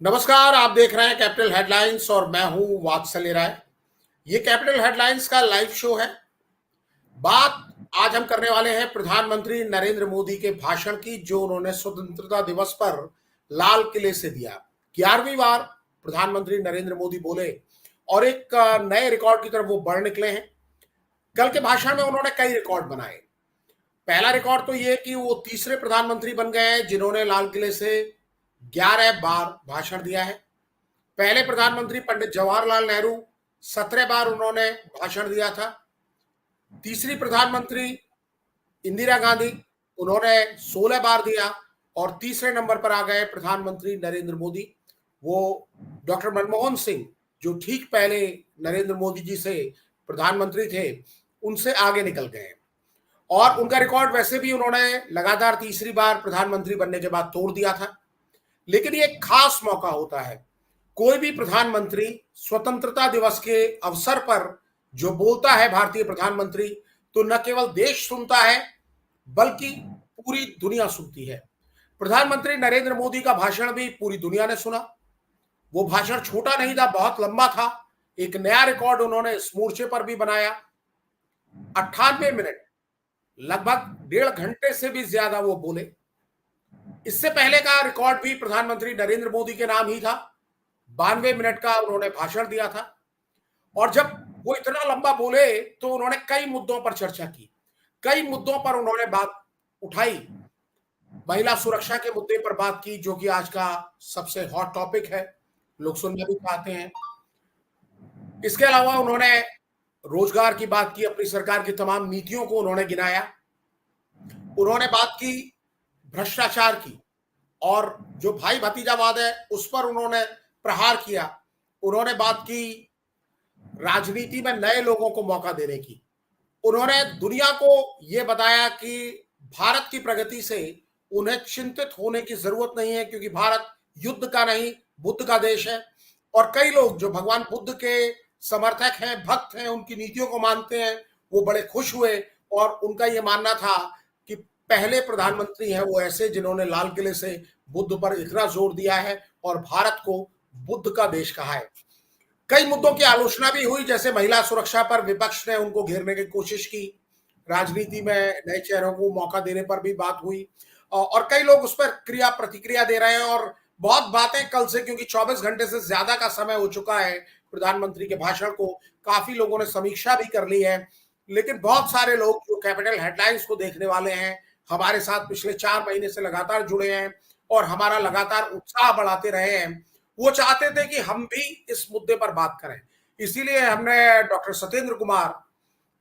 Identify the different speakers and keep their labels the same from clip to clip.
Speaker 1: नमस्कार, आप देख रहे हैं कैपिटल हेडलाइंस और मैं हूं वात्सल्य राय। ये कैपिटल हेडलाइंस का लाइव शो है। बात आज हम करने वाले हैं प्रधानमंत्री नरेंद्र मोदी के भाषण की, जो उन्होंने स्वतंत्रता दिवस पर लाल किले से दिया। 11वीं बार प्रधानमंत्री नरेंद्र मोदी बोले और एक नए रिकॉर्ड की तरफ वो बढ़ निकले हैं। कल के भाषण में उन्होंने कई रिकॉर्ड बनाए। पहला रिकॉर्ड तो ये कि वो तीसरे प्रधानमंत्री बन गए हैं जिन्होंने लाल किले से 11 बार भाषण दिया है। पहले प्रधानमंत्री पंडित जवाहरलाल नेहरू 17 बार उन्होंने भाषण दिया था। तीसरी प्रधानमंत्री इंदिरा गांधी, उन्होंने 16 बार दिया। और तीसरे नंबर पर आ गए प्रधानमंत्री नरेंद्र मोदी। वो डॉक्टर मनमोहन सिंह, जो ठीक पहले नरेंद्र मोदी जी से प्रधानमंत्री थे, उनसे आगे निकल गए। और उनका रिकॉर्ड वैसे भी उन्होंने लगातार तीसरी बार प्रधानमंत्री बनने के बाद तोड़ दिया था। लेकिन ये एक खास मौका होता है। कोई भी प्रधानमंत्री स्वतंत्रता दिवस के अवसर पर जो बोलता है भारतीय प्रधानमंत्री, तो न केवल देश सुनता है बल्कि पूरी दुनिया सुनती है। प्रधानमंत्री नरेंद्र मोदी का भाषण भी पूरी दुनिया ने सुना। वो भाषण छोटा नहीं था, बहुत लंबा था। एक नया रिकॉर्ड उन्होंने इस मोर्चे पर भी बनाया। 98 मिनट, लगभग 1.5 घंटे से भी ज्यादा वो बोले। इससे पहले का रिकॉर्ड भी प्रधानमंत्री नरेंद्र मोदी के नाम ही था। 92 मिनट का उन्होंने भाषण दिया था। और जब वो इतना लंबा बोले तो उन्होंने कई मुद्दों पर चर्चा की, कई मुद्दों पर उन्होंने बात उठाई। महिला सुरक्षा के मुद्दे पर बात की, जो कि आज का सबसे हॉट टॉपिक है, लोग सुनना भी चाहते हैं। इसके अलावा उन्होंने रोजगार की बात की, अपनी सरकार की तमाम नीतियों को उन्होंने गिनाया। उन्होंने बात की भ्रष्टाचार की, और जो भाई भतीजावाद है उस पर उन्होंने प्रहार किया। उन्होंने बात की राजनीति में नए लोगों को मौका देने की। उन्होंने दुनिया को यह बताया कि भारत की प्रगति से उन्हें चिंतित होने की जरूरत नहीं है, क्योंकि भारत युद्ध का नहीं, बुद्ध का देश है। और कई लोग जो भगवान बुद्ध के समर्थक हैं, भक्त हैं, उनकी नीतियों को मानते हैं, वो बड़े खुश हुए। और उनका यह मानना था कि पहले प्रधानमंत्री हैं वो ऐसे जिन्होंने लाल किले से बुद्ध पर इतना जोर दिया है और भारत को बुद्ध का देश कहा है। कई मुद्दों की आलोचना भी हुई, जैसे महिला सुरक्षा पर विपक्ष ने उनको घेरने की कोशिश की। राजनीति में नए चेहरों को मौका देने पर भी बात हुई। और कई लोग उस पर क्रिया प्रतिक्रिया दे रहे हैं। और बहुत बातें कल से, क्योंकि 24 घंटे से ज्यादा का समय हो चुका है प्रधानमंत्री के भाषण को, काफी लोगों ने समीक्षा भी कर ली है। लेकिन बहुत सारे लोग जो कैपिटल हेडलाइंस को देखने वाले हैं, हमारे साथ पिछले 4 महीने से लगातार जुड़े हैं और हमारा लगातार उत्साह बढ़ाते रहे हैं, वो चाहते थे कि हम भी इस मुद्दे पर बात करें। इसीलिए हमने डॉक्टर सत्येंद्र कुमार,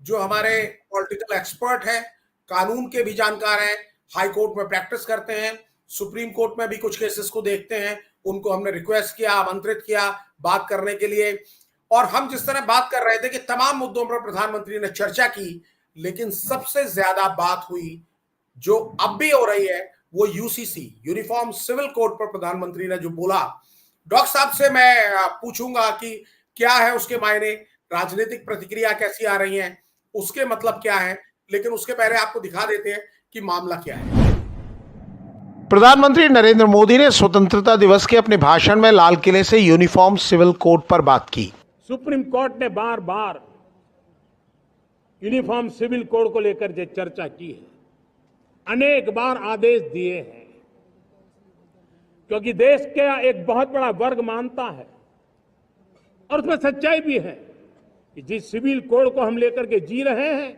Speaker 1: जो हमारे पॉलिटिकल एक्सपर्ट हैं, कानून के भी जानकार हैं, हाई कोर्ट में प्रैक्टिस करते हैं, सुप्रीम कोर्ट में भी कुछ केसेस को देखते हैं, उनको हमने रिक्वेस्ट किया, आमंत्रित किया बात करने के लिए। और हम जिस तरह बात कर रहे थे कि तमाम मुद्दों पर प्रधानमंत्री ने चर्चा की, लेकिन सबसे ज्यादा बात हुई, जो अब भी हो रही है, वो यूसीसी, यूनिफॉर्म सिविल कोड पर प्रधानमंत्री ने जो बोला। डॉक्टर साहब से मैं पूछूंगा कि क्या है उसके मायने, राजनीतिक प्रतिक्रिया कैसी आ रही है, उसके मतलब क्या है। लेकिन उसके पहले आपको दिखा देते हैं कि मामला क्या है।
Speaker 2: प्रधानमंत्री नरेंद्र मोदी ने स्वतंत्रता दिवस के अपने भाषण में लाल किले से यूनिफॉर्म सिविल कोड पर बात की।
Speaker 3: सुप्रीम कोर्ट ने बार बार यूनिफॉर्म सिविल कोड को लेकर जो चर्चा की है, अनेक बार आदेश दिए हैं, क्योंकि देश का एक बहुत बड़ा वर्ग मानता है, और उसमें सच्चाई भी है, कि जिस सिविल कोड को हम लेकर के जी रहे हैं,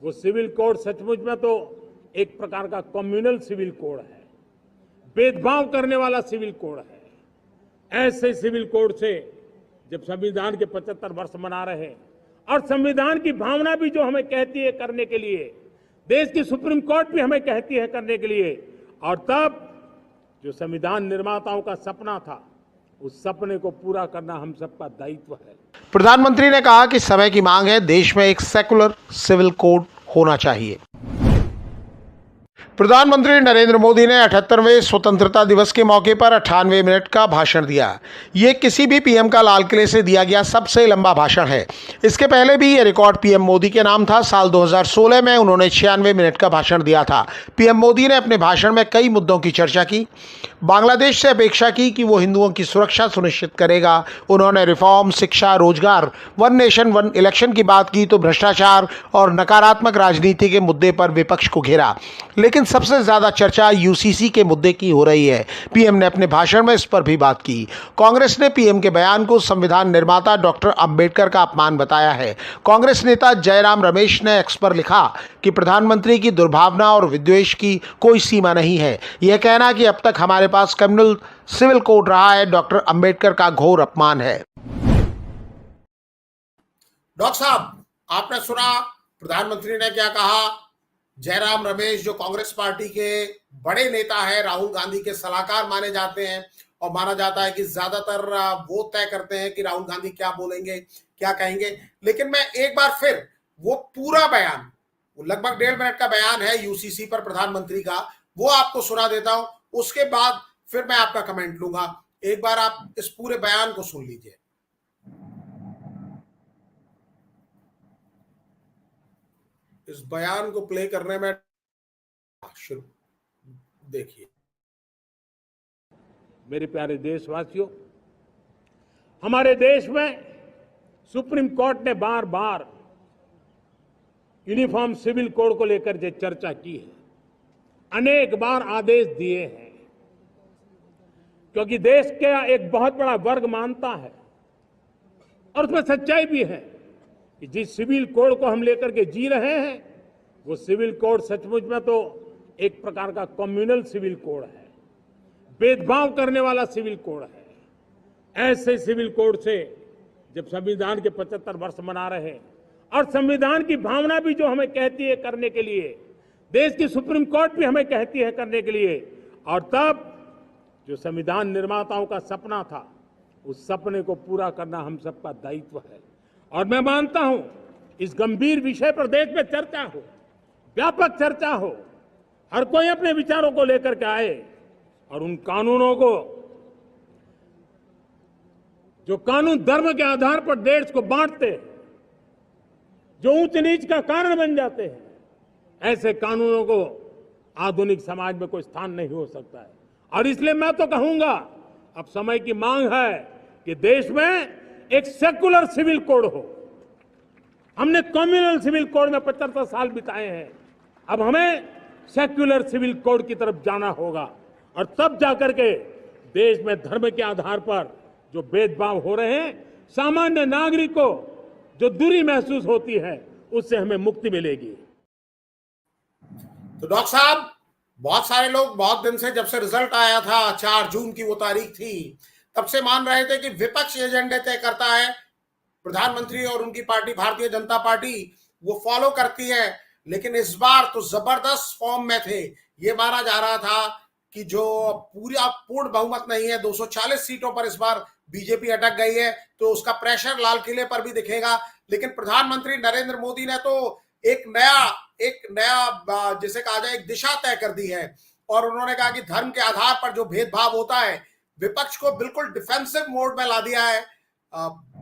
Speaker 3: वो सिविल कोड सचमुच में तो एक प्रकार का कम्युनल सिविल कोड है, भेदभाव करने वाला सिविल कोड है। ऐसे सिविल कोड से जब संविधान के 75 वर्ष मना रहे हैं, और संविधान की भावना भी जो हमें कहती है करने के लिए, देश की सुप्रीम कोर्ट भी हमें कहती है करने के लिए, और तब जो संविधान निर्माताओं का सपना था, उस सपने को पूरा करना हम सबका दायित्व है।
Speaker 2: प्रधानमंत्री ने कहा कि समय की मांग है, देश में एक सेकुलर सिविल कोड होना चाहिए। प्रधानमंत्री नरेंद्र मोदी ने 78वें स्वतंत्रता दिवस के मौके पर 98 मिनट का भाषण दिया। ये किसी भी पीएम का लाल किले से दिया गया सबसे लंबा भाषण है। इसके पहले भी ये रिकॉर्ड पीएम मोदी के नाम था। साल 2016 में उन्होंने 96 मिनट का भाषण दिया था। पीएम मोदी ने अपने भाषण में कई मुद्दों की चर्चा की। बांग्लादेश से अपेक्षा की कि वो हिंदुओं की सुरक्षा सुनिश्चित करेगा। उन्होंने रिफॉर्म, शिक्षा, रोजगार, वन नेशन वन इलेक्शन की बात की तो भ्रष्टाचार और नकारात्मक राजनीति के मुद्दे पर विपक्ष को घेरा। लेकिन सबसे ज्यादा चर्चा यूसीसी के मुद्दे की हो रही है। पीएम ने अपने भाषण में इस पर भी बात की। कांग्रेस ने पीएम के बयान को संविधान निर्माता डॉक्टर अंबेडकर का अपमान बताया है। कांग्रेस नेता जयराम रमेश ने एक्स पर लिखा कि प्रधानमंत्री की दुर्भावना और विद्वेष की कोई सीमा नहीं है। यह कहना कि अब तक हमारे पास कम्युनल सिविल कोड रहा है, डॉक्टर अंबेडकर का घोर अपमान है।
Speaker 1: डॉक्टर साहब, आपने सुना प्रधानमंत्री ने क्या कहा। जयराम रमेश जो कांग्रेस पार्टी के बड़े नेता है, राहुल गांधी के सलाहकार माने जाते हैं और माना जाता है कि ज्यादातर वो तय करते हैं कि राहुल गांधी क्या बोलेंगे, क्या कहेंगे। लेकिन मैं एक बार फिर वो पूरा बयान, वो लगभग 1.5 मिनट का बयान है यूसीसी पर प्रधानमंत्री का, वो आपको सुना देता हूं। उसके बाद फिर मैं आपका कमेंट लूंगा। एक बार आप इस पूरे बयान को सुन लीजिए। इस बयान को प्ले करने में शुरू देखिए।
Speaker 3: मेरे प्यारे देशवासियों, हमारे देश में सुप्रीम कोर्ट ने बार बार यूनिफॉर्म सिविल कोड को लेकर जो चर्चा की है, अनेक बार आदेश दिए हैं, क्योंकि देश का एक बहुत बड़ा वर्ग मानता है और उसमें सच्चाई भी है कि जिस सिविल कोड को हम लेकर के जी रहे हैं, वो सिविल कोड सचमुच में तो एक प्रकार का कम्युनल सिविल कोड है, भेदभाव करने वाला सिविल कोड है। ऐसे सिविल कोड से जब संविधान के 75 वर्ष मना रहे हैं और संविधान की भावना भी जो हमें कहती है करने के लिए, देश की सुप्रीम कोर्ट भी हमें कहती है करने के लिए, और तब जो संविधान निर्माताओं का सपना था, उस सपने को पूरा करना हम सबका दायित्व है। और मैं मानता हूं इस गंभीर विषय पर देश में चर्चा हो, व्यापक चर्चा हो, हर कोई अपने विचारों को लेकर के आए और उन कानूनों को, जो कानून धर्म के आधार पर देश को बांटते, जो ऊंच नीच का कारण बन जाते हैं, ऐसे कानूनों को आधुनिक समाज में कोई स्थान नहीं हो सकता है। और इसलिए मैं तो कहूंगा, अब समय की मांग है कि देश में एक सेकुलर सिविल कोड हो। हमने कम्युनल सिविल कोड में 75 साल बिताए हैं, अब हमें सेक्युलर सिविल कोड की तरफ जाना होगा और तब जाकर के देश में धर्म के आधार पर जो भेदभाव हो रहे हैं, सामान्य नागरिक को जो दूरी महसूस होती है, उससे हमें मुक्ति मिलेगी।
Speaker 1: तो डॉक्टर साहब, बहुत सारे लोग बहुत दिन से, जब से रिजल्ट आया था, 4 जून की वो तारीख थी, तब से मान रहे थे कि विपक्ष एजेंडे तय करता है, प्रधानमंत्री और उनकी पार्टी भारतीय जनता पार्टी वो फॉलो करती है। लेकिन इस बार तो जबरदस्त फॉर्म में थे। ये माना जा रहा था कि जो पूर्ण बहुमत नहीं है, 240 सीटों पर इस बार बीजेपी अटक गई है, तो उसका प्रेशर लाल किले पर भी दिखेगा। लेकिन प्रधानमंत्री नरेंद्र मोदी ने तो एक नया जिसे कहा जाए एक दिशा तय कर दी है, और उन्होंने कहा कि धर्म के आधार पर जो भेदभाव होता है, विपक्ष को बिल्कुल डिफेंसिव मोड में ला दिया है।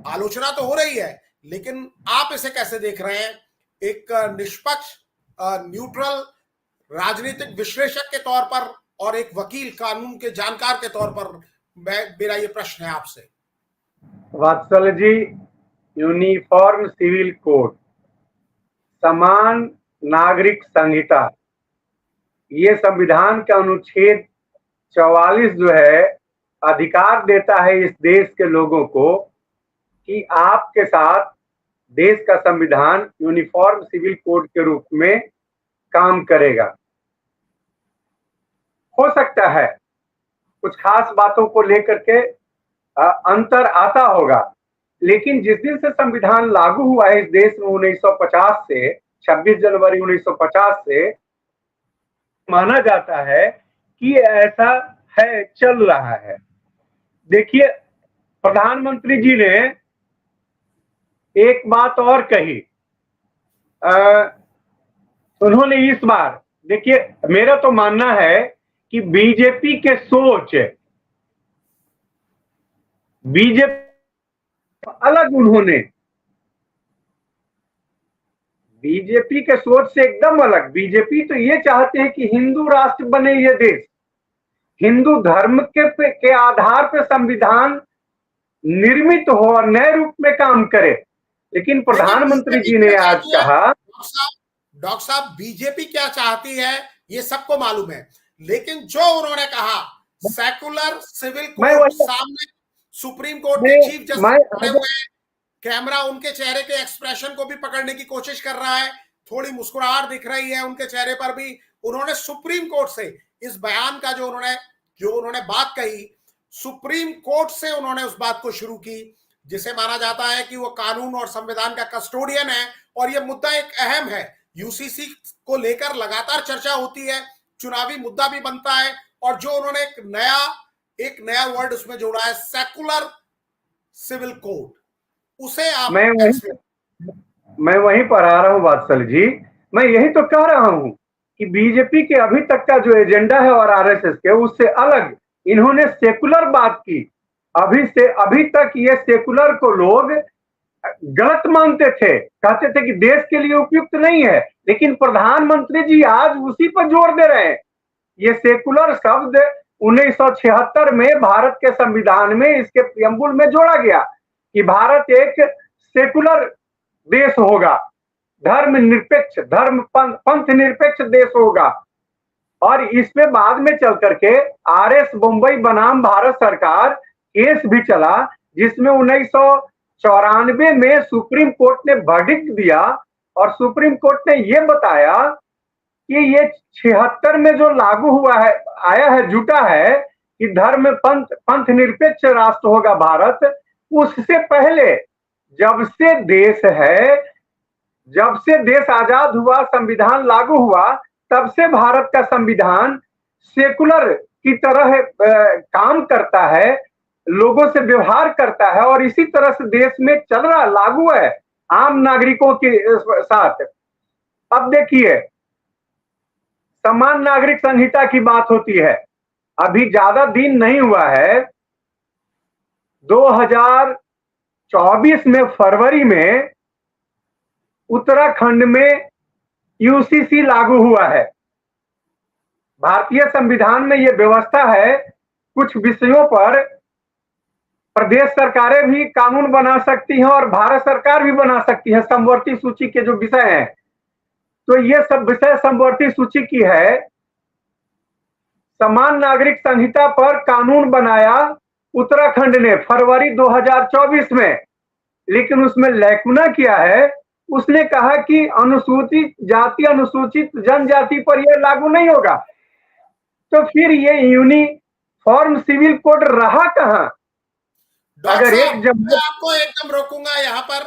Speaker 1: आलोचना तो हो रही है, लेकिन आप इसे कैसे देख रहे हैं? एक निष्पक्ष न्यूट्रल राजनीतिक विश्लेषक के तौर पर और एक वकील, कानून के जानकार के तौर पर मेरा ये प्रश्न है आपसे।
Speaker 4: वात्सल जी, यूनिफॉर्म सिविल कोड, समान नागरिक संहिता, ये संविधान का अनुच्छेद 44 जो है अधिकार देता है इस देश के लोगों को कि आपके साथ देश का संविधान यूनिफॉर्म सिविल कोड के रूप में काम करेगा। हो सकता है कुछ खास बातों को लेकर के अंतर आता होगा, लेकिन जिस दिन से संविधान लागू हुआ है इस देश में 1950 से, 26 जनवरी 1950 से, माना जाता है कि ऐसा है, चल रहा है। देखिए, प्रधानमंत्री जी ने एक बात और कही, उन्होंने इस बार, देखिए मेरा तो मानना है कि बीजेपी के सोच, बीजेपी अलग, उन्होंने बीजेपी के सोच से एकदम अलग। बीजेपी तो ये चाहते हैं कि हिंदू राष्ट्र बने ये देश, हिंदू धर्म के आधार पर संविधान निर्मित हो और नए रूप में काम करे। लेकिन प्रधानमंत्री जी ने आज कहा,
Speaker 1: डॉक्टर साहब बीजेपी क्या चाहती है ये सबको मालूम है, लेकिन जो उन्होंने कहा सेकुलर सिविल कोड सामने सुप्रीम कोर्ट के चीफ जस्टिस खड़े हुए हैं, कैमरा उनके चेहरे के एक्सप्रेशन को भी पकड़ने की कोशिश कर रहा है, थोड़ी मुस्कुराहट दिख रही है उनके चेहरे पर भी। उन्होंने सुप्रीम कोर्ट से इस बयान का जो उन्होंने बात कही, सुप्रीम कोर्ट से उन्होंने उस बात को शुरू की जिसे माना जाता है कि वो कानून और संविधान का कस्टोडियन है। और ये मुद्दा एक अहम है, यूसीसी को लेकर लगातार चर्चा होती है, चुनावी मुद्दा भी बनता है। और जो उन्होंने एक नया वर्ड उसमें जोड़ा है, सेकुलर सिविल कोड, उसे आप
Speaker 4: मैं वहीं पर आ रहा हूं वात्सल जी। मैं यही तो कह रहा हूं कि बीजेपी के अभी तक का जो एजेंडा है और आरएसएस के, उससे अलग इन्होंने सेकुलर बात की। अभी तक ये सेकुलर को लोग गलत मानते थे, कहते थे कि देश के लिए उपयुक्त नहीं है, लेकिन प्रधानमंत्री जी आज उसी पर जोर दे रहे हैं। ये सेकुलर शब्द 1976 में भारत के संविधान में इसके प्रियम्बुल में जोड़ा गया कि भारत एक सेकुलर देश होगा, धर्म निरपेक्ष, पंथ निरपेक्ष देश होगा। और इसमें बाद में चल करके आरएस बम्बई बनाम भारत सरकार केस भी चला, जिसमें 1994 में सुप्रीम कोर्ट ने वर्डिक्ट दिया और सुप्रीम कोर्ट ने यह बताया कि ये 76 में जो लागू हुआ है, आया है, जुटा है कि धर्म पंथ निरपेक्ष राष्ट्र होगा भारत, उससे पहले जब से देश आजाद हुआ, संविधान लागू हुआ, तब से भारत का संविधान सेकुलर की तरह काम करता है, लोगों से व्यवहार करता है और इसी तरह से देश में चल रहा, लागू है आम नागरिकों के साथ। अब देखिए, समान नागरिक संहिता की बात होती है, अभी ज्यादा दिन नहीं हुआ है, 2024 में फरवरी में उत्तराखंड में यूसीसी लागू हुआ है। भारतीय संविधान में यह व्यवस्था है, कुछ विषयों पर प्रदेश सरकारें भी कानून बना सकती हैं और भारत सरकार भी बना सकती है, समवर्ती सूची के जो विषय हैं। तो ये सब विषय समवर्ती सूची की है। समान नागरिक संहिता पर कानून बनाया उत्तराखंड ने फरवरी 2024 में, लेकिन उसमें लैकुना किया है, उसने कहा कि अनुसूचित जाति, अनुसूचित जनजाति पर यह लागू नहीं होगा। तो फिर ये यूनिफॉर्म सिविल कोड रहा कहां?
Speaker 1: अगर मैं आपको एकदम रोकूंगा यहाँ पर,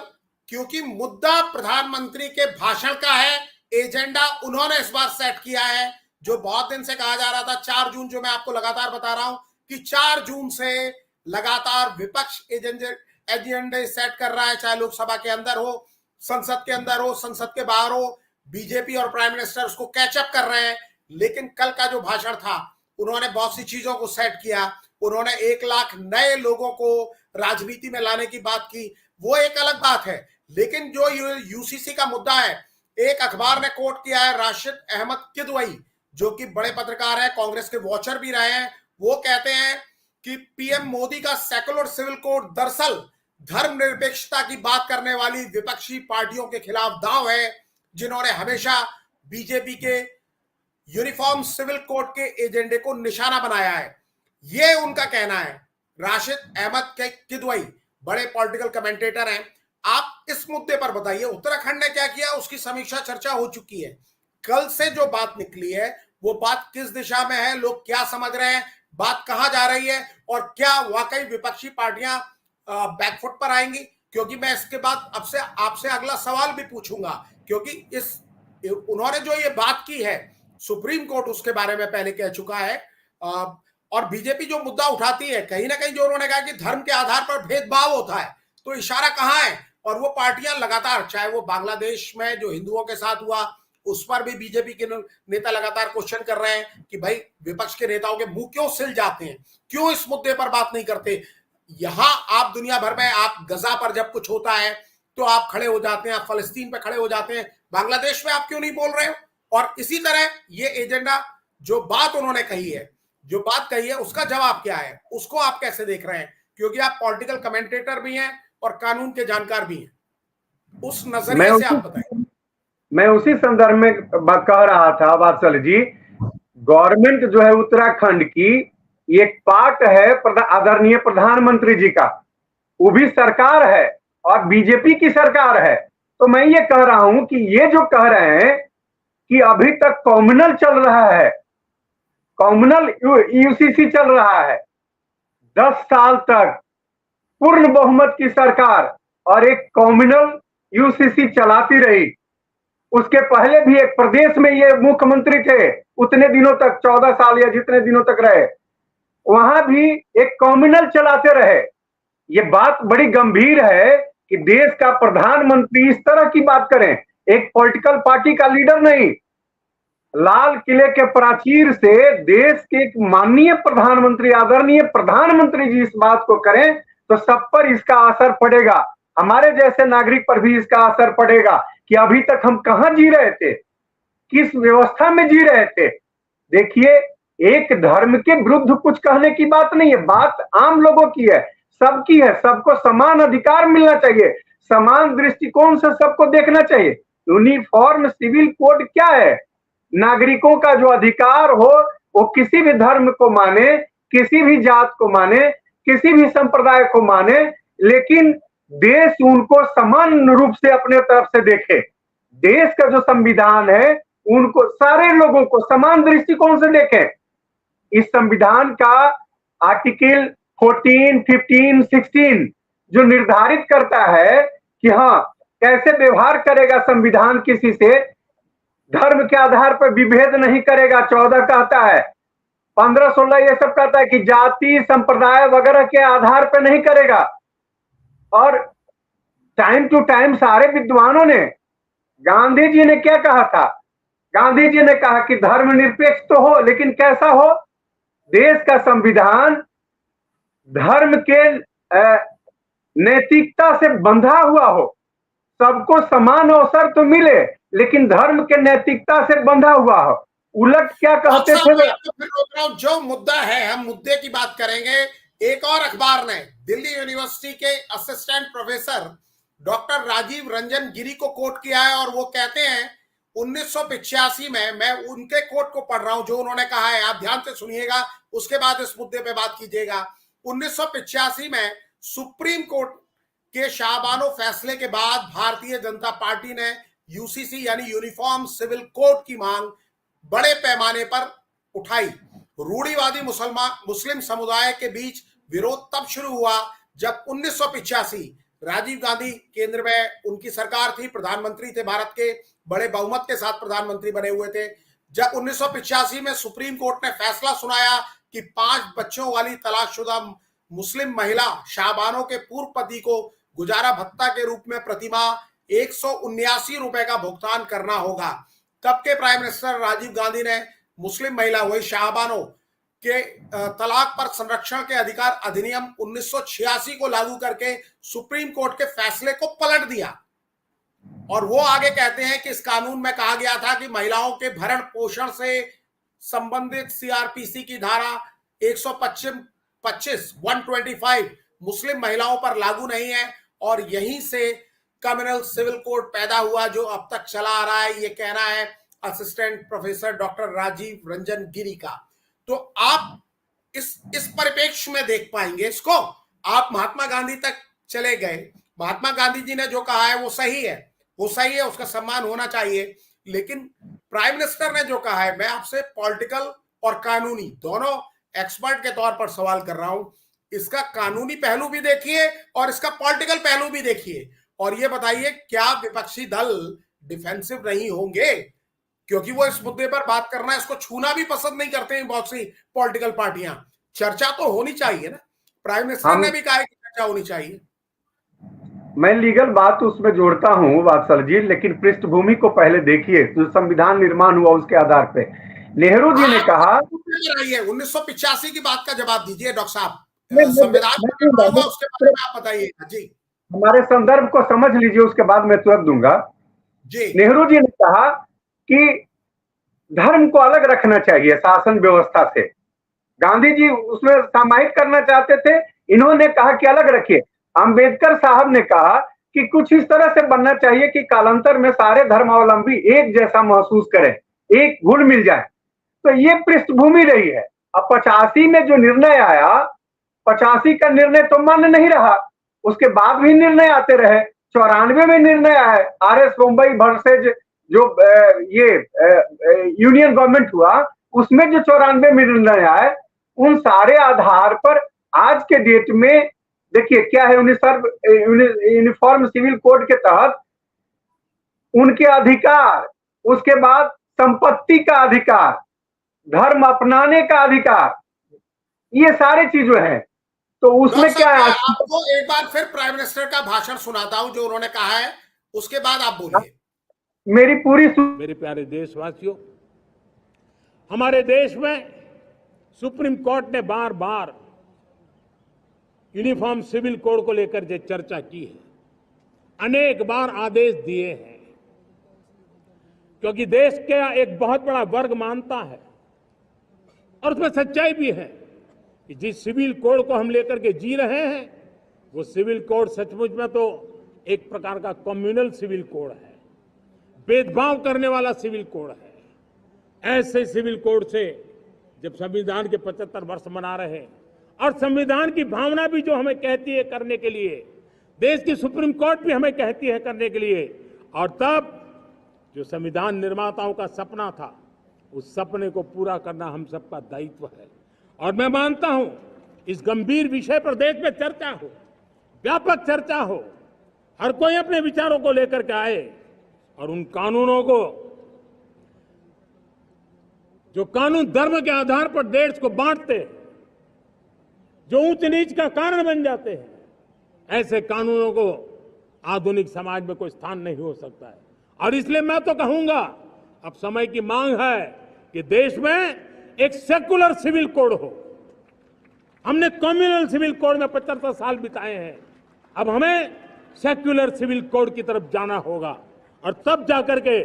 Speaker 1: क्योंकि मुद्दा प्रधानमंत्री के भाषण का है, एजेंडा उन्होंने इस बार सेट किया है, जो बहुत दिन से कहा जा रहा था। 4 जून, जो मैं आपको लगातार बता रहा हूं कि 4 जून से लगातार विपक्ष एजेंडे सेट कर रहा है, चाहे लोकसभा के अंदर हो, संसद के अंदर हो, संसद के बाहर हो, बीजेपी और प्राइम मिनिस्टर उसको कैचअप कर रहे हैं। लेकिन कल का जो भाषण था, उन्होंने बहुत सी चीजों को सेट किया। उन्होंने 1 लाख नए लोगों को राजनीति में लाने की बात की, वो एक अलग बात है। लेकिन जो यूसीसी का मुद्दा है, एक अखबार ने कोट किया है, राशिद अहमद किदवई, जो कि बड़े पत्रकार है, कांग्रेस के वॉचर भी रहे हैं, वो कहते हैं कि पीएम मोदी का सेकुलर सिविल कोड दरअसल धर्मनिरपेक्षता की बात करने वाली विपक्षी पार्टियों के खिलाफ दांव है, जिन्होंने हमेशा बीजेपी के यूनिफॉर्म सिविल कोड के एजेंडे को निशाना बनाया है। ये उनका कहना है। राशिद अहमद के किदवई बड़े पॉलिटिकल कमेंटेटर हैं। आप इस मुद्दे पर बताइए, उत्तराखंड ने क्या किया, उसकी समीक्षा चर्चा हो चुकी है। कल से जो बात निकली है, वो बात किस दिशा में है, लोग क्या समझ रहे हैं, बात कहां जा रही है, और क्या वाकई विपक्षी पार्टियां बैकफुट पर आएंगी? क्योंकि मैं इसके बाद आपसे अगला सवाल भी पूछूंगा, क्योंकि उन्होंने जो ये बात की है, सुप्रीम कोर्ट उसके बारे में पहले कह चुका है। और बीजेपी जो मुद्दा उठाती है, कहीं ना कहीं जो उन्होंने कहा कि धर्म के आधार पर भेदभाव होता है, तो इशारा कहां है? और वो पार्टियां लगातार, चाहे वो बांग्लादेश में जो हिंदुओं के साथ हुआ, उस पर भी बीजेपी के नेता लगातार क्वेश्चन कर रहे हैं कि भाई विपक्ष के नेताओं के मुंह क्यों सिल जाते हैं, क्यों इस मुद्दे पर बात नहीं करते। यहां आप दुनिया भर में, आप गजा पर जब कुछ होता है तो आप खड़े हो जाते हैं, आप फलस्तीन पर खड़े हो जाते हैं, बांग्लादेश में आप क्यों नहीं बोल रहे हो? और इसी तरह ये एजेंडा, जो बात उन्होंने कही है, जो बात कही है उसका जवाब क्या है, उसको आप कैसे देख रहे हैं, क्योंकि आप पॉलिटिकल कमेंटेटर भी हैं और कानून के जानकार भी हैं, उस नजरिए से आप बताएं।
Speaker 4: मैं उसी संदर्भ में कह रहा था वात्सल जी, गवर्नमेंट जो है उत्तराखंड की एक पार्ट है आदरणीय प्रधानमंत्री जी का, वो भी सरकार है और बीजेपी की सरकार है। तो मैं ये कह रहा हूं कि ये जो कह रहे हैं कि अभी तक कॉम्युनल चल रहा है, कॉम्युनल यूसीसी चल रहा है, 10 साल तक पूर्ण बहुमत की सरकार और एक कॉम्युनल यूसीसी चलाती रही। उसके पहले भी एक प्रदेश में ये मुख्यमंत्री थे उतने दिनों तक, 14 साल या जितने दिनों तक रहे, वहां भी एक कॉम्युनल चलाते रहे। ये बात बड़ी गंभीर है कि देश का प्रधानमंत्री इस तरह की बात करें, एक पॉलिटिकल पार्टी का लीडर नहीं, लाल किले के प्राचीर से देश के एक माननीय प्रधानमंत्री, आदरणीय प्रधानमंत्री जी इस बात को करें तो सब पर इसका असर पड़ेगा, हमारे जैसे नागरिक पर भी इसका असर पड़ेगा कि अभी तक हम कहां जी रहे थे, किस व्यवस्था में जी रहे थे। देखिए, एक धर्म के विरुद्ध कुछ कहने की बात नहीं है, बात आम लोगों की है, सबकी है, सबको समान अधिकार मिलना चाहिए, समान दृष्टिकोण से सबको देखना चाहिए। यूनिफॉर्म सिविल कोड क्या है? नागरिकों का जो अधिकार हो वो किसी भी धर्म को माने, किसी भी जात को माने, किसी भी संप्रदाय को माने, लेकिन देश उनको समान रूप से अपने तरफ से देखे। देश का जो संविधान है उनको, सारे लोगों को समान दृष्टिकोण से देखें। इस संविधान का आर्टिकल 14, 15, 16 जो निर्धारित करता है कि हाँ कैसे व्यवहार करेगा संविधान किसी से, धर्म के आधार पर विभेद नहीं करेगा, 14 कहता है, 15, 16 ये सब कहता है कि जाति संप्रदाय वगैरह के आधार पर नहीं करेगा। और टाइम टू टाइम सारे विद्वानों ने, गांधी जी ने क्या कहा था? गांधी जी ने कहा कि धर्मनिरपेक्ष तो हो, लेकिन कैसा हो? देश का संविधान धर्म के नैतिकता से बंधा हुआ हो, सबको समान अवसर तो मिले, लेकिन धर्म के नैतिकता से बंधा हुआ हो। उलट क्या कहते थे?
Speaker 1: मैं आपको फिर रोक रहा हूं, जो मुद्दा है हम मुद्दे की बात करेंगे। एक और अखबार ने दिल्ली यूनिवर्सिटी के assistant professor doctor Rajiv Ranjan Giri को कोट किया है और वो कहते हैं 1985 में, मैं उनके कोट को पढ़ रहा हूं जो उन्होंने कहा है, आप ध्यान से सुनिएगा, उसके बाद इस मुद्दे पे बात कीजिएगा। 1985 में सुप्रीम कोर्ट के शाहबानो फैसले के बाद भारतीय जनता पार्टी ने यूसीसी यानी यूनिफॉर्म सिविल कोड की मांग बड़े पैमाने पर उठाई। रूढ़िवादी मुस्लिम समुदाय के बीच विरोध तब शुरू हुआ जब 1985 राजीव गांधी केंद्र में उनकी सरकार थी, प्रधानमंत्री थे, भारत के बड़े बहुमत के साथ प्रधानमंत्री बने हुए थे। जब 1985 में सुप्रीम कोर्ट ने फैसला सुनाया कि 5 बच्चों वाली तलाकशुदा मुस्लिम महिला शाहबानो के पूर्व पति को गुजारा भत्ता के रूप में प्रतिमाह 179 रुपए का भुगतान करना होगा, तब के प्राइम मिनिस्टर राजीव गांधी ने मुस्लिम महिला वही शाहबानो के तलाक पर संरक्षण के अधिकार अधिनियम 1986 को लागू करके सुप्रीम कोर्ट के फैसले को पलट दिया। और वो आगे कहते हैं कि इस कानून में कहा गया था कि महिलाओं के भरण पोषण से संबंधित सीआरपीसी की धारा 125 मुस्लिम महिलाओं पर लागू नहीं है, और यहीं से कम्युनल सिविल कोड पैदा हुआ जो अब तक चला आ रहा है। ये कहना है assistant professor doctor Rajiv Ranjan Giri का। तो आप इस परिप्रेक्ष्य में देख पाएंगे इसको। आप महात्मा गांधी तक चले गए, महात्मा गांधी जी ने जो कहा है वो सही है, वो सही है, उसका सम्मान होना चाहिए, लेकिन प्राइम मिनिस्टर ने जो कहा है, मैं आपसे पॉलिटिकल और कानूनी दोनों एक्सपर्ट के तौर पर सवाल कर रहा हूं, इसका कानूनी पहलू भी देखिए और इसका पॉलिटिकल पहलू भी देखिए, और ये बताइए क्या विपक्षी दल डिफेंसिव नहीं होंगे? क्योंकि वो इस मुद्दे पर बात करना, इसको छूना भी पसंद नहीं करते हैं बहुत सी पॉलिटिकल पार्टियां। चर्चा तो होनी चाहिए ना, प्राइम मिनिस्टर ने भी कहा कि चर्चा होनी चाहिए।
Speaker 4: मैं लीगल बात उसमें जोड़ता हूं वात्सल जी, लेकिन पृष्ठभूमि को पहले देखिए, जो संविधान निर्माण हुआ उसके आधार पे नेहरू जी ने कहा।
Speaker 1: 1985 की बात का जवाब दीजिए डॉक्टर साहब, संविधान उसके बारे में आप बताइए जी।
Speaker 4: हमारे संदर्भ को समझ लीजिए, उसके बाद मैं तुरंत दूंगा जी। नेहरू जी ने कहा कि धर्म को अलग रखना चाहिए शासन व्यवस्था से, गांधी जी उसमें समाहित करना चाहते थे, इन्होंने कहा कि अलग रखिए। अंबेडकर साहब ने कहा कि कुछ इस तरह से बनना चाहिए कि कालांतर में सारे धर्मावलंबी एक जैसा महसूस करें, एक घुल मिल जाए। तो ये पृष्ठभूमि रही है। अब 85 में जो निर्णय आया, 85 का निर्णय तो मान्य नहीं रहा, उसके बाद भी निर्णय आते रहे। 94 में निर्णय आया, आरएस मुंबई वर्सेज जो ये यूनियन गवर्नमेंट हुआ, उसमें जो 94 में निर्णय आए, उन सारे आधार पर आज के डेट में देखिए क्या है, यूनिफॉर्म सिविल कोड के तहत उनके अधिकार, उसके बाद संपत्ति का अधिकार, धर्म अपनाने का अधिकार, ये सारे चीजें हैं। तो उसमें
Speaker 1: डॉक्टर
Speaker 4: क्या
Speaker 1: साहब,
Speaker 4: है,
Speaker 1: मैं आपको एक बार फिर प्राइम मिनिस्टर का भाषण सुनाता हूं जो उन्होंने कहा है, उसके बाद आप बोलिए।
Speaker 4: मेरी पूरी
Speaker 3: मेरे प्यारे देशवासियों, हमारे देश में सुप्रीम कोर्ट ने बार बार यूनिफॉर्म सिविल कोड को लेकर जो चर्चा की है, अनेक बार आदेश दिए हैं, क्योंकि देश का एक बहुत बड़ा वर्ग मानता है और उसमें सच्चाई भी है कि जिस सिविल कोड को हम लेकर के जी रहे हैं, वो सिविल कोड सचमुच में तो एक प्रकार का कम्युनल सिविल कोड है, भेदभाव करने वाला सिविल कोड है। ऐसे सिविल कोड से जब संविधान के 75 वर्ष मना रहे हैं और संविधान की भावना भी जो हमें कहती है करने के लिए, देश की सुप्रीम कोर्ट भी हमें कहती है करने के लिए, और तब जो संविधान निर्माताओं का सपना था, उस सपने को पूरा करना हम सबका दायित्व है। और मैं मानता हूं इस गंभीर विषय पर देश में चर्चा हो, व्यापक चर्चा हो, हर कोई अपने विचारों को लेकर के आए और उन कानूनों को, जो कानून धर्म के आधार पर देश को बांटते, जो ऊंच नीच का कारण बन जाते हैं, ऐसे कानूनों को आधुनिक समाज में कोई स्थान नहीं हो सकता है। और इसलिए मैं तो कहूंगा, अब समय की मांग है कि देश में एक सेकुलर सिविल कोड हो। हमने कम्युनल सिविल कोड में 75 साल बिताए हैं, अब हमें सेक्युलर सिविल कोड की तरफ जाना होगा, और तब जाकर के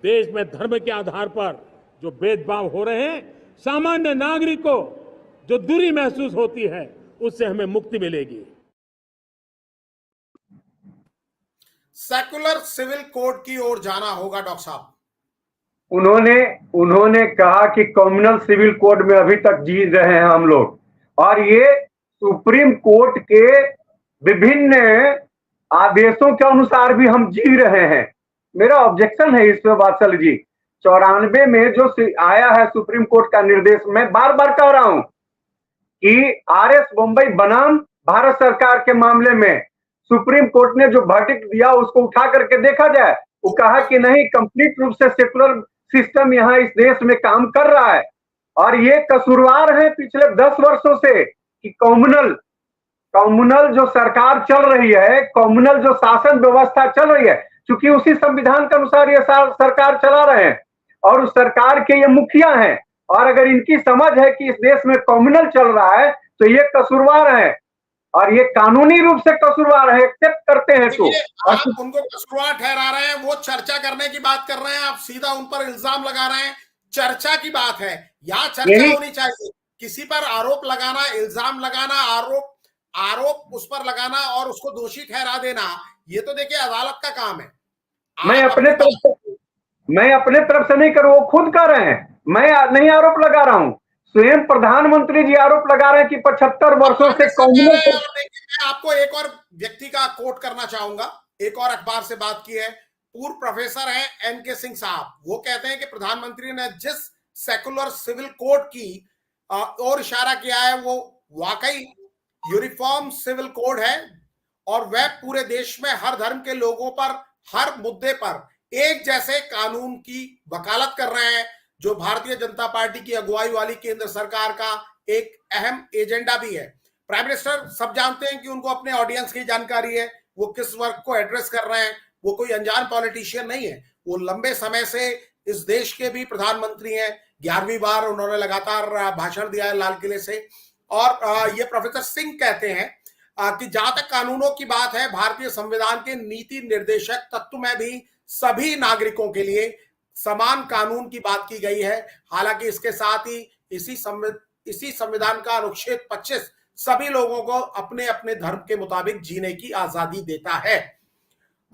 Speaker 3: देश में धर्म के आधार पर जो भेदभाव हो रहे हैं, सामान्य नागरिक को जो दूरी महसूस होती है, उससे हमें मुक्ति मिलेगी।
Speaker 1: सेकुलर सिविल कोड की ओर जाना होगा। डॉक्टर साहब,
Speaker 4: उन्होंने कहा कि कम्युनल सिविल कोड में अभी तक जी रहे हैं हम लोग, और ये सुप्रीम कोर्ट के विभिन्न आदेशों के अनुसार भी हम जी रहे हैं। मेरा ऑब्जेक्शन है इस पे वात्सल जी, 94 में जो आया है सुप्रीम कोर्ट का निर्देश, मैं बार बार कह रहा हूं कि आरएस मुंबई बनाम भारत सरकार के मामले में सुप्रीम कोर्ट ने जो वर्डिक्ट दिया उसको उठा करके देखा जाए। वो कहा कि नहीं, कंप्लीट रूप से सेकुलर सिस्टम यहाँ इस देश में काम कर रहा है, और ये कसूरवार है पिछले 10 वर्षों से कि कम्युनल जो सरकार चल रही है, कम्युनल जो शासन व्यवस्था चल रही है, क्योंकि उसी संविधान के अनुसार ये सरकार चला रहे हैं और उस सरकार के ये मुखिया हैं, और अगर इनकी समझ है कि इस देश में कम्युनल चल रहा है तो ये कसूरवार है, और ये कानूनी रूप से कसूरवार है, एक्सेप्ट करते हैं। तो
Speaker 1: आप उनको कसूरवार ठहरा रहे हैं, वो चर्चा करने की बात कर रहे हैं, आप सीधा उन पर इल्जाम लगा रहे हैं। चर्चा की बात है, यहाँ चर्चा होनी चाहिए। किसी पर आरोप लगाना, इल्जाम लगाना, आरोप उस पर लगाना और उसको दोषी ठहरा देना, ये तो देखिए अदालत का काम है।
Speaker 4: मैं अपने तरफ से नहीं करूं, वो खुद कर रहे हैं, मैं नहीं आरोप लगा रहा हूं। स्वयं प्रधानमंत्री जी आरोप लगा रहे हैं कि 75 वर्षों से कम्युनल।
Speaker 1: मैं आपको एक और व्यक्ति का कोट करना चाहूंगा, एक और अखबार से बात की है, पूर्व प्रोफेसर हैं एनके सिंह साहब। वो कहते हैं कि प्रधानमंत्री ने जिस सेकुलर सिविल कोड की और इशारा किया है, वो वाकई यूनिफॉर्म सिविल कोड है, और वह पूरे देश में हर धर्म के लोगों पर हर मुद्दे पर एक जैसे कानून की वकालत कर रहे हैं, जो भारतीय जनता पार्टी की अगुवाई वाली केंद्र सरकार का एक अहम एजेंडा भी है। प्राइम मिनिस्टर सब जानते हैं कि उनको अपने ऑडियंस की जानकारी है, वो किस वर्ग को एड्रेस कर रहे हैं, वो कोई अनजान पॉलिटिशियन नहीं है, वो लंबे समय से इस देश के भी प्रधानमंत्री हैं, 11वीं बार उन्होंने लगातार भाषण दिया है लाल किले से। और ये प्रोफेसर सिंह कहते हैं कि जहां तक कानूनों की बात है, भारतीय संविधान के नीति निर्देशक तत्व में भी सभी नागरिकों के लिए समान कानून की बात की गई है। हालांकि इसके साथ ही इसी इसी संविधान का अनुच्छेद 25 सभी लोगों को अपने अपने धर्म के मुताबिक जीने की आजादी देता है।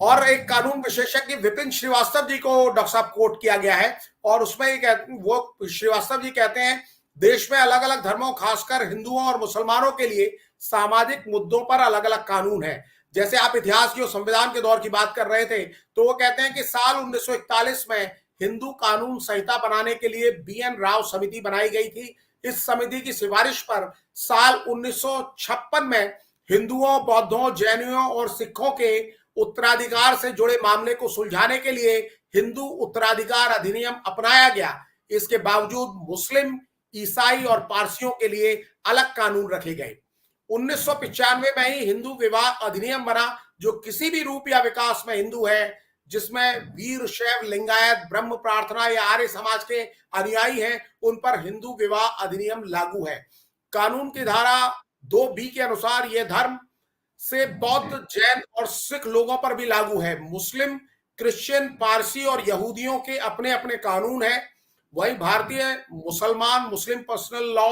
Speaker 1: और एक कानून विशेषज्ञ विपिन श्रीवास्तव जी को डॉक्टर साहब कोट किया गया है और उसमें वो श्रीवास्तव जी कहते हैं, देश में अलग अलग धर्मों खासकर हिंदुओं और मुसलमानों के लिए सामाजिक मुद्दों पर अलग अलग कानून है। जैसे आप इतिहास की और संविधान के दौर की बात कर रहे थे, तो वो कहते हैं कि साल 1941 में हिंदू कानून संहिता बनाने के लिए BN राव समिति बनाई गई थी। इस समिति की सिफारिश पर साल 1956 में हिंदुओं, बौद्धों, जैनियों और सिखों के उत्तराधिकार से जुड़े मामले को सुलझाने के लिए हिंदू उत्तराधिकार अधिनियम अपनाया गया। इसके बावजूद मुस्लिम, ईसाई और पारसियों के लिए अलग कानून रखे गए। 1995 में ही हिंदू विवाह अधिनियम बना, जो किसी भी रूप या विकास में हिंदू है, जिसमें वीर, शैव, लिंगायत, ब्रह्म प्रार्थना या आर्य समाज के अनुयायी हैं, उन पर हिंदू विवाह अधिनियम लागू है। कानून की धारा 2B के अनुसार यह धर्म से बौद्ध, जैन और सिख लोगों पर भी लागू है। मुस्लिम, क्रिश्चियन, पारसी और यहूदियों के अपने अपने कानून हैं। वही भारतीय मुसलमान मुस्लिम पर्सनल लॉ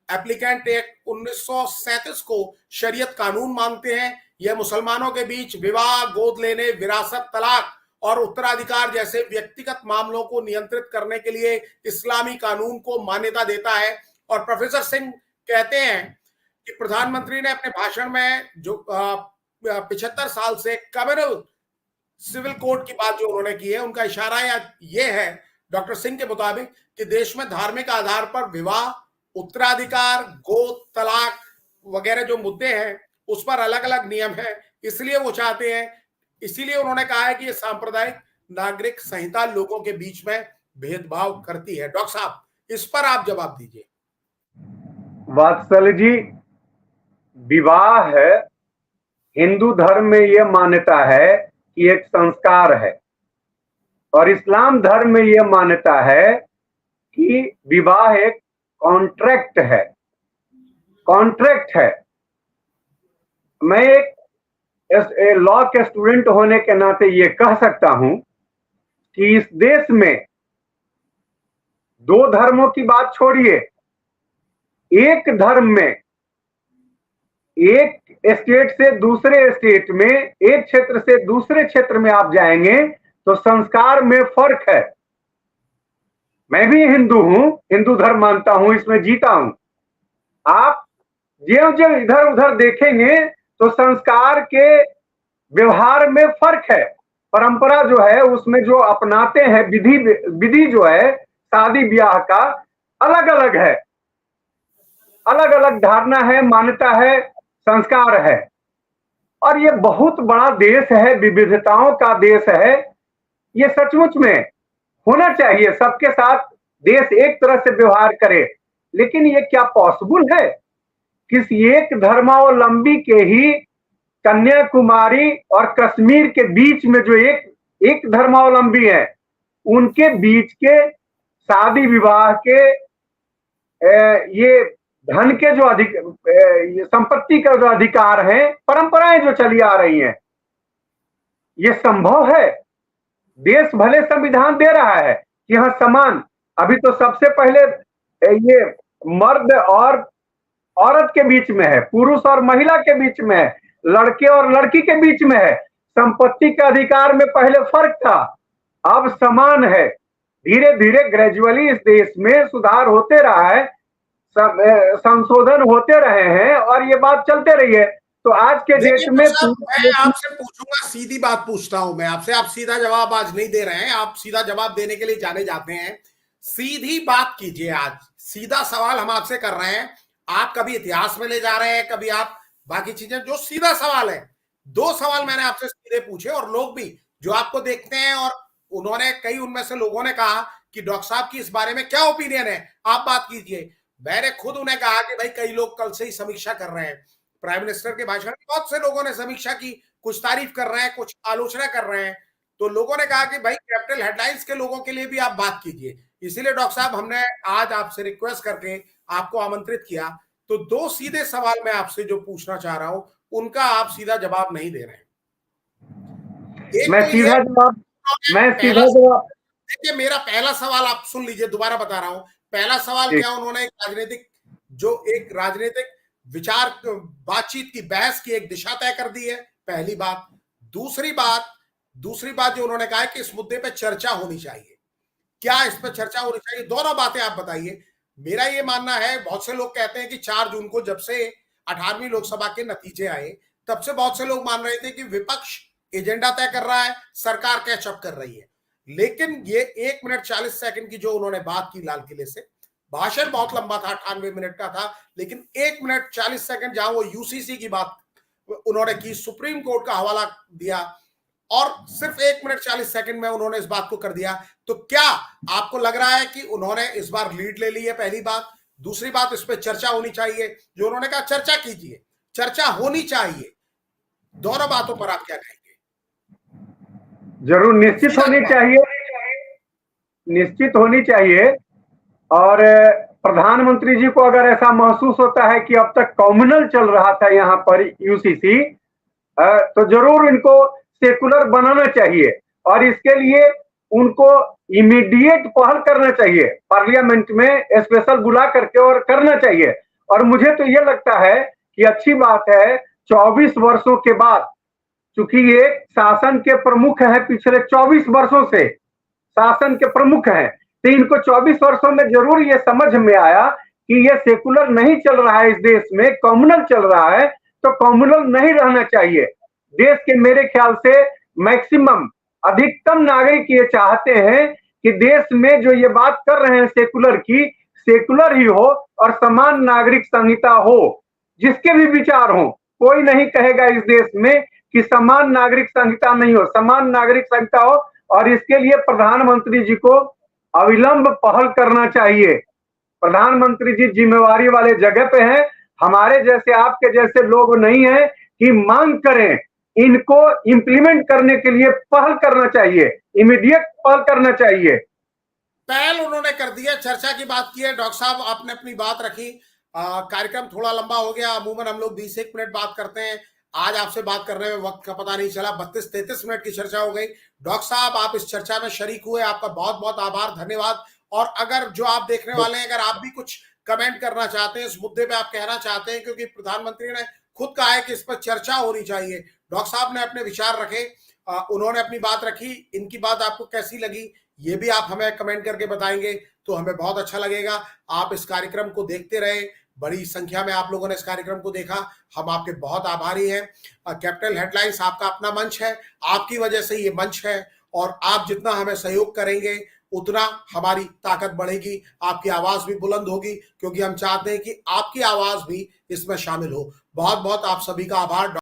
Speaker 1: एप्लीकेंट एक्ट 1937 को शरीयत कानून मानते हैं। यह मुसलमानों के बीच विवाह, गोद लेने, विरासत, तलाक और उत्तराधिकार जैसे व्यक्तिगत मामलों को नियंत्रित करने के लिए इस्लामी कानून को मान्यता देता है। और प्रोफेसर सिंह कहते हैं कि प्रधानमंत्री ने अपने भाषण में जो 75 साल से कम्युनल सिविल कोड की बात जो उन्होंने की है, उनका इशारा ये है डॉक्टर सिंह के मुताबिक कि देश में धार्मिक आधार पर विवाह, उत्तराधिकार, गोद, तलाक वगैरह जो मुद्दे हैं उस पर अलग अलग नियम है। इसलिए वो चाहते हैं, इसीलिए उन्होंने कहा है कि ये सांप्रदायिक नागरिक संहिता लोगों के बीच में भेदभाव करती है। डॉक्टर साहब, इस पर आप जवाब दीजिए।
Speaker 4: वात्सल जी, विवाह है, हिंदू धर्म में यह मान्यता है कि एक संस्कार है और इस्लाम धर्म में यह मान्यता है कि विवाह एक कॉन्ट्रैक्ट है। कॉन्ट्रैक्ट है। मैं एक लॉ के स्टूडेंट होने के नाते ये कह सकता हूं कि इस देश में दो धर्मों की बात छोड़िए, एक धर्म में, एक स्टेट से दूसरे स्टेट में, एक क्षेत्र से दूसरे क्षेत्र में आप जाएंगे तो संस्कार में फर्क है। मैं भी हिंदू हूं, हिंदू धर्म मानता हूं, इसमें जीता हूं। आप ज्यों ज्यों इधर उधर देखेंगे तो संस्कार के व्यवहार में फर्क है। परंपरा जो है उसमें जो अपनाते हैं, विधि जो है शादी ब्याह का अलग अलग है, अलग अलग धारणा है, मान्यता है, संस्कार है। और ये बहुत बड़ा देश है, विविधताओं का देश है। ये सचमुच में होना चाहिए, सबके साथ देश एक तरह से व्यवहार करे। लेकिन ये क्या पॉसिबल है? किसी एक धर्मावलंबी के ही कन्याकुमारी और कश्मीर के बीच में जो एक धर्मावलंबी है, उनके बीच के शादी विवाह के ये धन के जो संपत्ति का जो अधिकार है, परंपराएं जो चली आ रही हैं, ये संभव है? देश भले संविधान दे रहा है कि हाँ समान, अभी तो सबसे पहले ये मर्द और औरत के बीच में है, पुरुष और महिला के बीच में है, लड़के और लड़की के बीच में है। संपत्ति के अधिकार में पहले फर्क था, अब समान है। धीरे धीरे ग्रेजुअली इस देश में सुधार होते रहा है, संशोधन होते रहे हैं और ये बात चलते रही है। तो आज के डेट में
Speaker 1: मैं आपसे पूछूंगा, सीधी बात पूछता हूं मैं आपसे, आप सीधा जवाब आज नहीं दे रहे हैं, आप सीधा जवाब देने के लिए जाने जाते हैं। सीधी बात कीजिए, आज सीधा सवाल हम आपसे कर रहे हैं। आप कभी इतिहास में ले जा रहे हैं, कभी आप बाकी चीजें, जो सीधा सवाल है। दो सवाल मैंने आपसे सीधे पूछे और लोग भी जो आपको देखते हैं, और उन्होंने कई उनमें से लोगों ने कहा कि डॉक्टर साहब की इस बारे में क्या ओपिनियन है, आप बात कीजिए। मैंने खुद उन्हें कहा कि भाई कई लोग कल से ही समीक्षा कर रहे हैं, प्राइम मिनिस्टर के भाषण में बहुत से लोगों ने समीक्षा की, कुछ तारीफ कर रहे हैं, कुछ आलोचना कर रहे हैं। तो लोगों ने कहा कि भाई कैपिटल हेडलाइंस के लोगों के लिए भी आप बात कीजिए। इसीलिए डॉक्टर साहब हमने आज आपसे रिक्वेस्ट करके आपको आमंत्रित किया। तो दो सीधे सवाल मैं आपसे जो पूछना चाह रहा हूं, उनका आप सीधा जवाब नहीं दे रहे हैं।
Speaker 4: मैं सीधा जवाब
Speaker 1: देखिए, मेरा पहला सवाल आप सुन लीजिए, दोबारा बता रहा हूं। पहला सवाल क्या, उन्होंने एक राजनीतिक जो एक राजनीतिक विचार बातचीत की बहस की एक दिशा तय कर दी है, पहली बात। दूसरी बात जो उन्होंने कहा है कि इस मुद्दे पे चर्चा होनी चाहिए। क्या इस पर चर्चा होनी चाहिए? दोनों बातें आप बताइए। मेरा ये मानना है, बहुत से लोग कहते हैं कि 4 जून को जब से 18वीं लोकसभा के नतीजे आए, तब से बहुत से लोग मान रहे थे कि विपक्ष एजेंडा तय कर रहा है, सरकार कैचअप कर रही है। लेकिन ये 1 मिनट 40 सेकंड की जो उन्होंने बात की लाल किले से, भाषण बहुत लंबा था, 98 मिनट का था, लेकिन 1 मिनट 40 सेकंड जहां वो यूसीसी की बात उन्होंने की, सुप्रीम कोर्ट का हवाला दिया, और सिर्फ 1 मिनट 40 सेकंड में उन्होंने इस बात को कर दिया। तो क्या आपको लग रहा है कि उन्होंने इस बार लीड ले ली है? पहली बात। दूसरी बात, इस पर चर्चा होनी चाहिए, जो उन्होंने कहा चर्चा कीजिए, चर्चा होनी चाहिए। दोनों बातों पर आप क्या कहेंगे?
Speaker 4: जरूर निश्चित होनी चाहिए, निश्चित होनी चाहिए। और प्रधानमंत्री जी को अगर ऐसा महसूस होता है कि अब तक कॉम्युनल चल रहा था यहाँ पर यूसीसी, तो जरूर इनको सेकुलर बनाना चाहिए, और इसके लिए उनको इमीडिएट पहल करना चाहिए, पार्लियामेंट में स्पेशल बुला करके और करना चाहिए। और मुझे तो ये लगता है कि अच्छी बात है, 24 वर्षों के बाद, चूंकि ये शासन के प्रमुख हैं, पिछले 24 वर्षों से शासन के प्रमुख हैं, तो इनको 24 वर्षों में जरूर ये समझ में आया कि ये सेकुलर नहीं चल रहा है, इस देश में कॉम्युनल चल रहा है, तो कॉम्युनल नहीं रहना चाहिए। देश के मेरे ख्याल से मैक्सिमम, अधिकतम नागरिक ये चाहते हैं कि देश में जो ये बात कर रहे हैं सेकुलर की, सेकुलर ही हो और समान नागरिक संहिता हो, जिसके भी विचार हो। कोई नहीं कहेगा इस देश में कि समान नागरिक संहिता नहीं हो, समान नागरिक संहिता हो। और इसके लिए प्रधानमंत्री जी को अविलंब पहल करना चाहिए। प्रधानमंत्री जी जिम्मेवारी वाले जगह पे हैं, हमारे जैसे आपके जैसे लोग नहीं हैं कि मांग करें, इनको इंप्लीमेंट करने के लिए पहल करना चाहिए, इमीडिएट पहल करना चाहिए।
Speaker 1: पहल उन्होंने कर दिया, चर्चा की बात की है। डॉक्टर साहब, आपने अपनी बात रखी। कार्यक्रम थोड़ा लंबा हो गया, अमूमन हम लोग 20-1 मिनट बात करते हैं, आज आपसे बात करने में वक्त का पता नहीं चला, 32-33 मिनट की चर्चा हो गई। डॉक्टर साहब, आप इस चर्चा में शरीक हुए, आपका बहुत बहुत आभार, धन्यवाद। और अगर जो आप देखने वाले हैं, अगर आप भी कुछ कमेंट करना चाहते हैं, इस मुद्दे पे आप कहना चाहते हैं, क्योंकि प्रधानमंत्री ने खुद कहा है कि इस पर चर्चा होनी चाहिए, डॉक्टर साहब ने अपने विचार रखे, उन्होंने अपनी बात रखी, इनकी बात आपको कैसी लगी, ये भी आप हमें कमेंट करके बताएंगे तो हमें बहुत अच्छा लगेगा। आप इस कार्यक्रम को देखते रहे, बड़ी संख्या में आप लोगों ने इस कार्यक्रम को देखा, हम आपके बहुत आभारी हैं। कैपिटल हेडलाइंस आपका अपना मंच है, आपकी वजह से ये मंच है, और आप जितना हमें सहयोग करेंगे उतना हमारी ताकत बढ़ेगी, आपकी आवाज भी बुलंद होगी, क्योंकि हम चाहते हैं कि आपकी आवाज भी इसमें शामिल हो। बहुत बहुत आप सभी का आभार।